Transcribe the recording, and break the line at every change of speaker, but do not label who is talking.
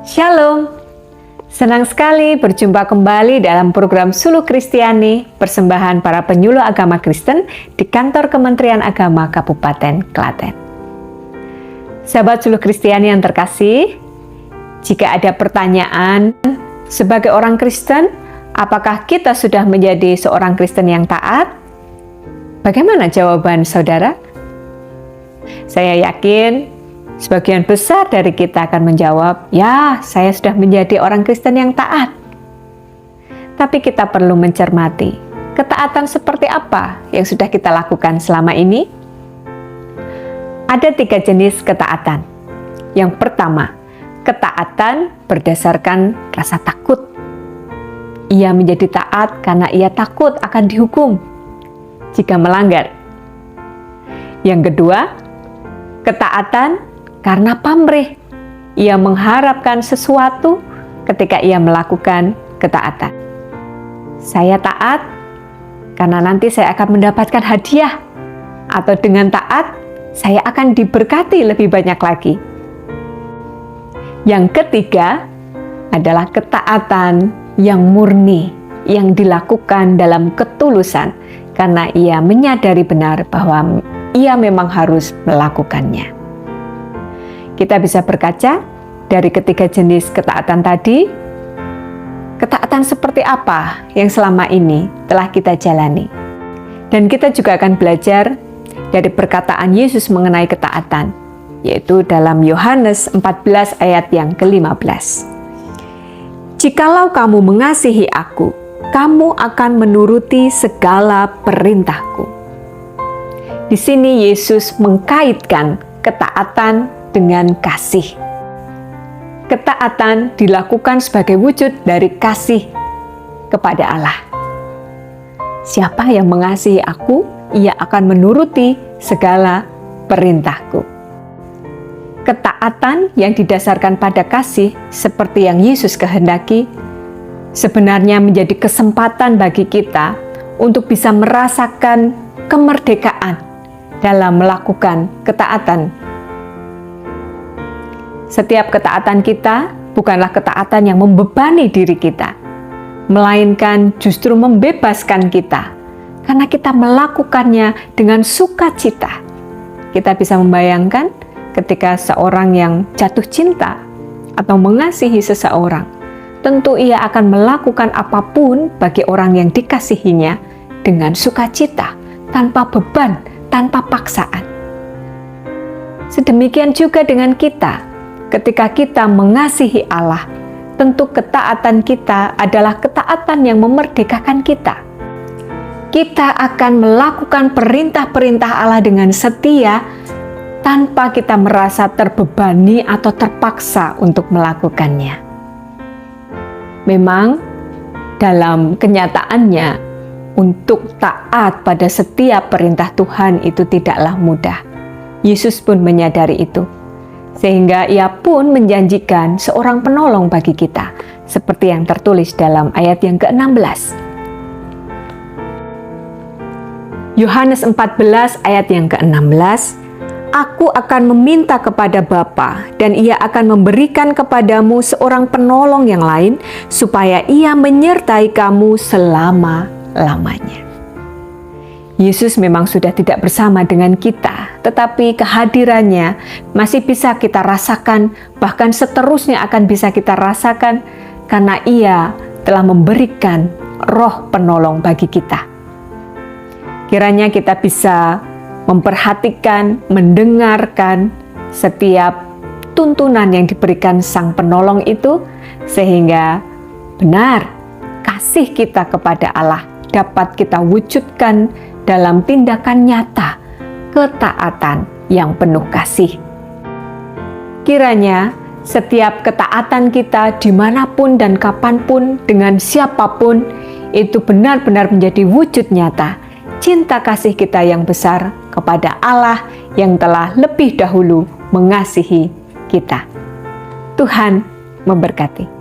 Shalom, senang sekali berjumpa kembali dalam program Suluh Kristiani, persembahan para penyuluh agama Kristen di kantor Kementerian Agama Kabupaten Klaten. Sahabat Suluh Kristiani yang terkasih, jika ada pertanyaan sebagai orang Kristen, apakah kita sudah menjadi seorang Kristen yang taat? Bagaimana jawaban saudara? Saya yakin sebagian besar dari kita akan menjawab, ya, saya sudah menjadi orang Kristen yang taat. Tapi kita perlu mencermati, ketaatan seperti apa yang sudah kita lakukan selama ini? Ada 3 jenis ketaatan. Yang pertama, ketaatan berdasarkan rasa takut. Ia menjadi taat karena ia takut akan dihukum jika melanggar. Yang kedua, ketaatan karena pamrih, ia mengharapkan sesuatu ketika ia melakukan ketaatan. Saya taat karena nanti saya akan mendapatkan hadiah, atau dengan taat saya akan diberkati lebih banyak lagi. Yang ketiga adalah ketaatan yang murni, yang dilakukan dalam ketulusan karena ia menyadari benar bahwa ia memang harus melakukannya. Kita bisa berkaca dari ketiga jenis ketaatan tadi, ketaatan seperti apa yang selama ini telah kita jalani. Dan kita juga akan belajar dari perkataan Yesus mengenai ketaatan, yaitu dalam Yohanes 14 ayat yang ke-15. Jikalau kamu mengasihi aku, kamu akan menuruti segala perintahku. Di sini Yesus mengkaitkan ketaatan dengan kasih. Ketaatan dilakukan sebagai wujud dari kasih kepada Allah. Siapa yang mengasihi aku, ia akan menuruti segala perintahku. Ketaatan yang didasarkan pada kasih, seperti yang Yesus kehendaki, sebenarnya menjadi kesempatan bagi kita untuk bisa merasakan kemerdekaan dalam melakukan ketaatan. Setiap ketaatan kita bukanlah ketaatan yang membebani diri kita, melainkan justru membebaskan kita, karena kita melakukannya dengan sukacita. Kita bisa membayangkan ketika seorang yang jatuh cinta atau mengasihi seseorang, tentu ia akan melakukan apapun bagi orang yang dikasihinya dengan sukacita, tanpa beban, tanpa paksaan. Sedemikian juga dengan kita. Ketika kita mengasihi Allah, tentu ketaatan kita adalah ketaatan yang memerdekakan kita. Kita akan melakukan perintah-perintah Allah dengan setia tanpa kita merasa terbebani atau terpaksa untuk melakukannya. Memang dalam kenyataannya, untuk taat pada setiap perintah Tuhan itu tidaklah mudah. Yesus pun menyadari itu. Sehingga ia pun menjanjikan seorang penolong bagi kita, seperti yang tertulis dalam ayat yang ke-16. Yohanes 14 ayat yang ke-16, Aku akan meminta kepada Bapa, dan ia akan memberikan kepadamu seorang penolong yang lain, supaya ia menyertai kamu selama-lamanya. Yesus memang sudah tidak bersama dengan kita, tetapi kehadirannya masih bisa kita rasakan, bahkan seterusnya akan bisa kita rasakan, karena ia telah memberikan roh penolong bagi kita. Kiranya kita bisa memperhatikan, mendengarkan setiap tuntunan yang diberikan Sang Penolong itu, sehingga benar kasih kita kepada Allah dapat kita wujudkan dalam tindakan nyata, ketaatan yang penuh kasih. Kiranya setiap ketaatan kita dimanapun dan kapanpun, dengan siapapun, itu benar-benar menjadi wujud nyata cinta kasih kita yang besar kepada Allah yang telah lebih dahulu mengasihi kita. Tuhan memberkati.